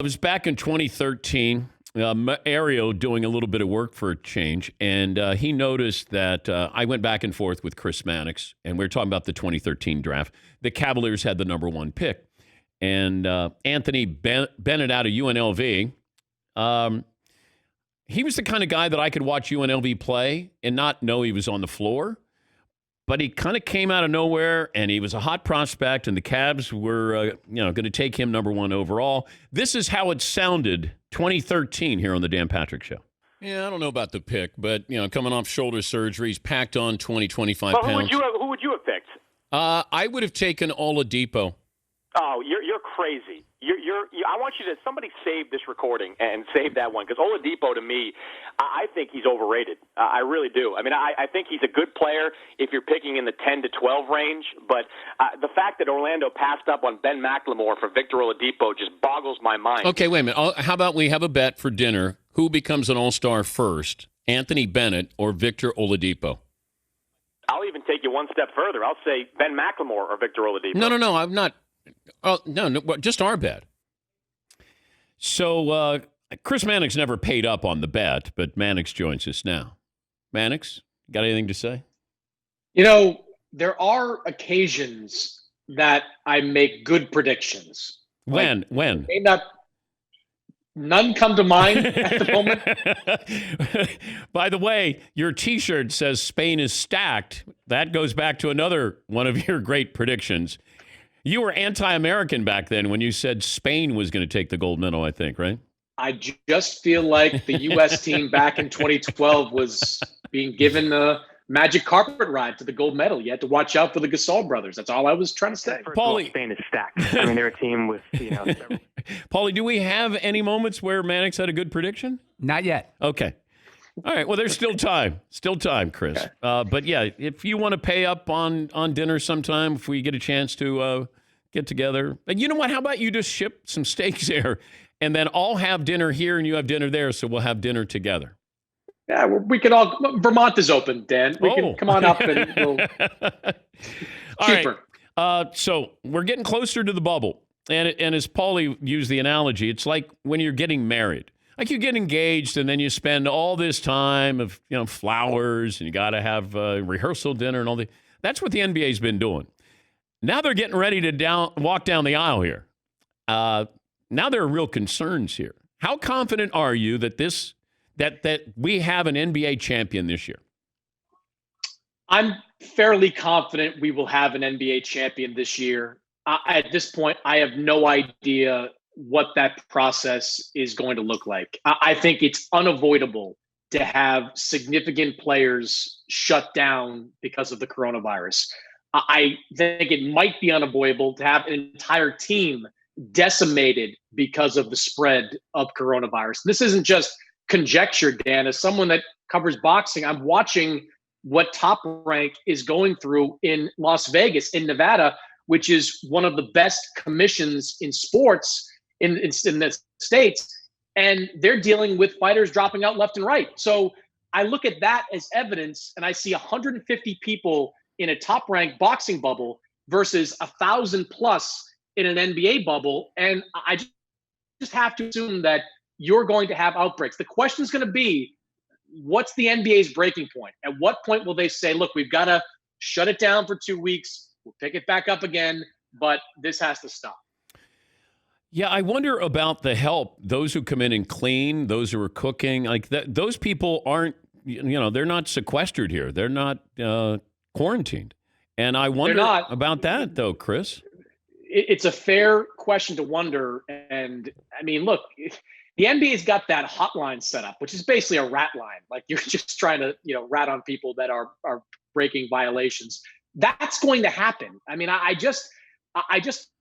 It was back in 2013. Mario doing a little bit of work for a change, and he noticed that I went back and forth with Chris Mannix, and we were talking about the 2013 draft. The Cavaliers had the number one pick, and Anthony Bennett out of UNLV, he was the kind of guy that I could watch UNLV play and not know he was on the floor. But he kind of came out of nowhere, and he was a hot prospect, and the Cavs were, going to take him number one overall. This is how it sounded 2013 here on the Dan Patrick Show. Yeah, I don't know about the pick, but, coming off shoulder surgeries, packed on 20, 25 well, pounds. Who would you have picked? I would have taken Oladipo. Oh, you're crazy. I want you to somebody save this recording and save that one, because Oladipo, to me, I think he's overrated. I really do. I mean, I think he's a good player if you're picking in the 10 to 12 range, but the fact that Orlando passed up on Ben McLemore for Victor Oladipo just boggles my mind. Okay, wait a minute. How about we have a bet for dinner? Who becomes an all-star first, Anthony Bennett or Victor Oladipo? I'll even take you one step further. I'll say Ben McLemore or Victor Oladipo. No, I'm not. Oh, no, just our bet. So Chris Mannix never paid up on the bet, but Mannix joins us now. Mannix, got anything to say? There are occasions that I make good predictions. When? None come to mind at the moment. By the way, your T-shirt says Spain is stacked. That goes back to another one of your great predictions. You were anti-American back then when you said Spain was going to take the gold medal, I think, right? I just feel like the U.S. team back in 2012 was being given a magic carpet ride to the gold medal. You had to watch out for the Gasol brothers. That's all I was trying to say. Paulie, Spain is stacked. I mean, they're a team with, several. Paulie, do we have any moments where Mannix had a good prediction? Not yet. Okay. All right. Well, there's still time. Still time, Chris. Okay. But yeah, if you want to pay up on dinner sometime, if we get a chance to get together. And you know what? How about you just ship some steaks there, and then I'll have dinner here and you have dinner there, so we'll have dinner together. Yeah, we can all. Vermont is open, Dan. We can come on up and we'll. Cheaper. Right. So we're getting closer to the bubble, and as Paulie used the analogy, it's like when you're getting married. Like you get engaged and then you spend all this time of, flowers, and you got to have rehearsal dinner and all the. That's what the NBA's been doing. Now they're getting ready to walk down the aisle here. Now there are real concerns here. How confident are you that that we have an NBA champion this year? I'm fairly confident we will have an NBA champion this year. At this point, I have no idea what that process is going to look like. I think it's unavoidable to have significant players shut down because of the coronavirus. I think it might be unavoidable to have an entire team decimated because of the spread of coronavirus. This isn't just conjecture, Dan. As someone that covers boxing, I'm watching what Top Rank is going through in Las Vegas, in Nevada, which is one of the best commissions in sports in the States. And they're dealing with fighters dropping out left and right. So I look at that as evidence, and I see 150 people in a top-ranked boxing bubble versus 1,000 plus in an NBA bubble. And I just have to assume that you're going to have outbreaks. The question is going to be, what's the NBA's breaking point? At what point will they say, look, we've got to shut it down for 2 weeks. We'll pick it back up again, but this has to stop. Yeah, I wonder about the help. Those who come in and clean, those who are cooking, like that, those people aren't, they're not sequestered here. They're not quarantined. And I wonder about that, though, Chris. It's a fair question to wonder. And I mean, look, the NBA's got that hotline set up, which is basically a rat line. Like you're just trying to, rat on people that are breaking violations. That's going to happen. I mean, I just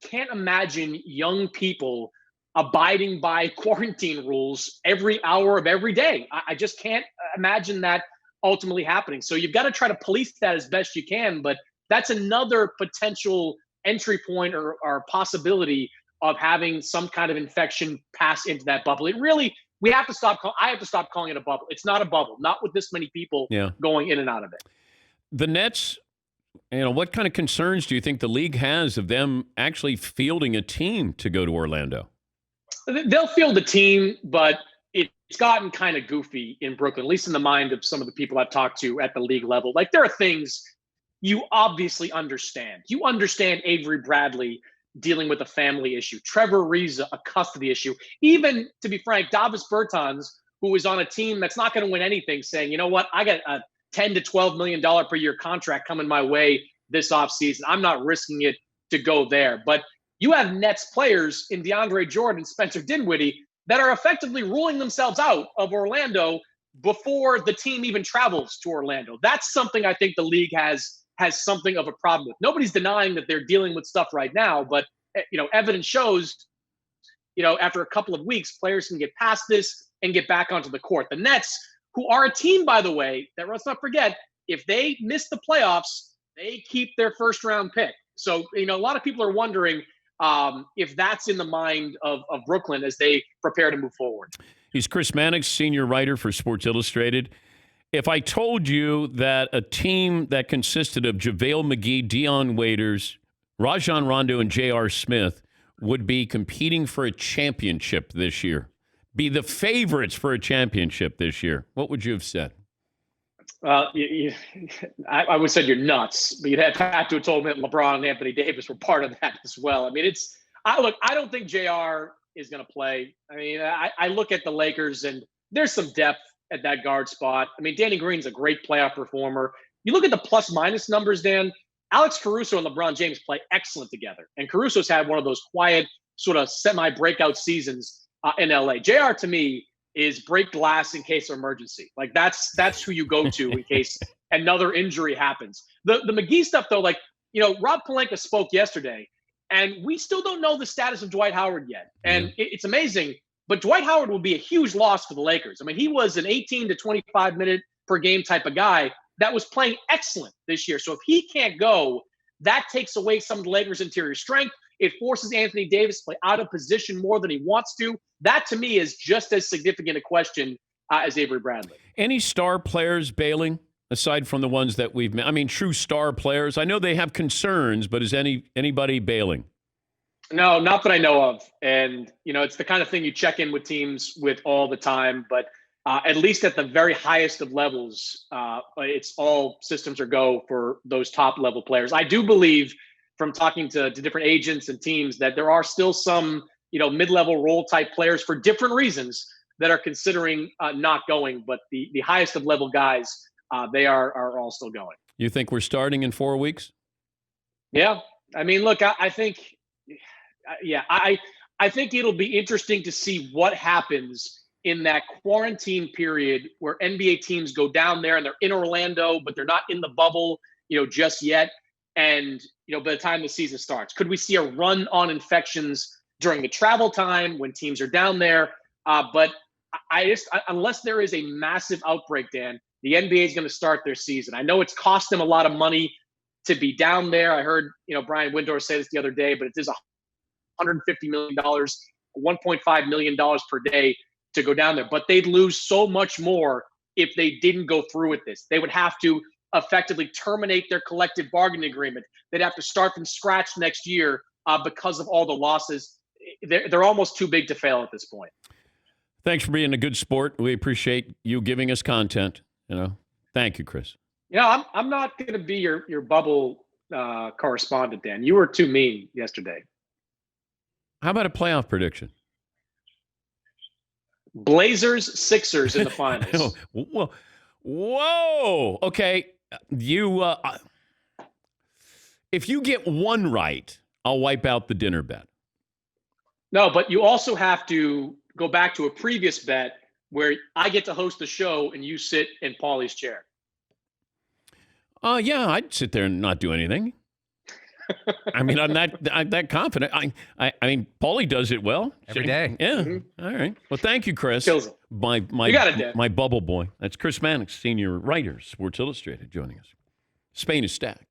can't imagine young people abiding by quarantine rules every hour of every day. I just can't imagine that ultimately happening. So you've got to try to police that as best you can, but that's another potential entry point or possibility of having some kind of infection pass into that bubble. I have to stop calling it a bubble. It's not a bubble, not with this many people going in and out of it. The Nets, what kind of concerns do you think the league has of them actually fielding a team to go to Orlando? They'll field the team, but it's gotten kind of goofy in Brooklyn, at least in the mind of some of the people I've talked to at the league level. Like, there are things you obviously understand. You understand Avery Bradley dealing with a family issue, Trevor Ariza, a custody issue. Even, to be frank, Davis Bertans, who is on a team that's not going to win anything, saying, you know what, I got a $10 to $12 million per year contract coming my way this offseason. I'm not risking it to go there. But you have Nets players in DeAndre Jordan, Spencer Dinwiddie, that are effectively ruling themselves out of Orlando before the team even travels to Orlando. That's something I think the league has something of a problem with. Nobody's denying that they're dealing with stuff right now, but evidence shows, after a couple of weeks, players can get past this and get back onto the court. The Nets, who are a team, by the way, that let's not forget, if they miss the playoffs, they keep their first round pick. So, a lot of people are wondering if that's in the mind of Brooklyn as they prepare to move forward. He's Chris Mannix, senior writer for Sports Illustrated. If I told you that a team that consisted of JaVale McGee, Dion Waiters, Rajon Rondo, and J.R. Smith would be competing for a championship this year, be the favorites for a championship this year, what would you have said? I would have said you're nuts, but you'd have to have told me that LeBron and Anthony Davis were part of that as well. I mean, I don't think JR is going to play. I mean, I look at the Lakers and there's some depth at that guard spot. I mean, Danny Green's a great playoff performer. You look at the plus minus numbers, Dan. Alex Caruso and LeBron James play excellent together. And Caruso's had one of those quiet, sort of semi-breakout seasons in LA. JR, to me, is break glass in case of emergency. Like, that's who you go to in case another injury happens. The McGee stuff, though, Rob Pelinka spoke yesterday, and we still don't know the status of Dwight Howard yet. And it's amazing, but Dwight Howard will be a huge loss for the Lakers. I mean, he was an 18 to 25 minute per game type of guy that was playing excellent this year. So if he can't go, that takes away some of the Lakers' interior strength. It forces Anthony Davis to play out of position more than he wants to. That, to me, is just as significant a question as Avery Bradley. Any star players bailing, aside from the ones that we've met? I mean, true star players. I know they have concerns, but is anybody bailing? No, not that I know of. And, it's the kind of thing you check in with teams with all the time. But at least at the very highest of levels, it's all systems are go for those top-level players. I do believe, from talking to different agents and teams, that there are still some, mid-level role type players for different reasons that are considering not going. But the highest of level guys, they are all still going. You think we're starting in 4 weeks? Yeah. I mean, look, I think, I think it'll be interesting to see what happens in that quarantine period where NBA teams go down there and they're in Orlando, but they're not in the bubble, just yet. And, by the time the season starts, could we see a run on infections during the travel time when teams are down there? But unless there is a massive outbreak, Dan, the NBA is going to start their season. I know it's cost them a lot of money to be down there. I heard, Brian Windor say this the other day, but it is $150 million, $1.5 million per day to go down there. But they'd lose so much more if they didn't go through with this. They would have to effectively terminate their collective bargaining agreement. They'd have to start from scratch next year because of all the losses. They're almost too big to fail at this point. Thanks for being a good sport. We appreciate you giving us content. Thank you, Chris. I'm not going to be your bubble correspondent, Dan. You were too mean yesterday. How about a playoff prediction? Blazers, Sixers in the finals. Whoa. Okay. If you get one right, I'll wipe out the dinner bet. No, but you also have to go back to a previous bet where I get to host the show and you sit in Paulie's chair. Yeah, I'd sit there and not do anything. I mean, I'm that confident. I mean, Paulie does it well every day. Yeah. Mm-hmm. All right. Well, thank you, Chris. Kills it. You got it, Dan. My bubble boy. That's Chris Mannix, senior writer, Sports Illustrated, joining us. Spain is stacked.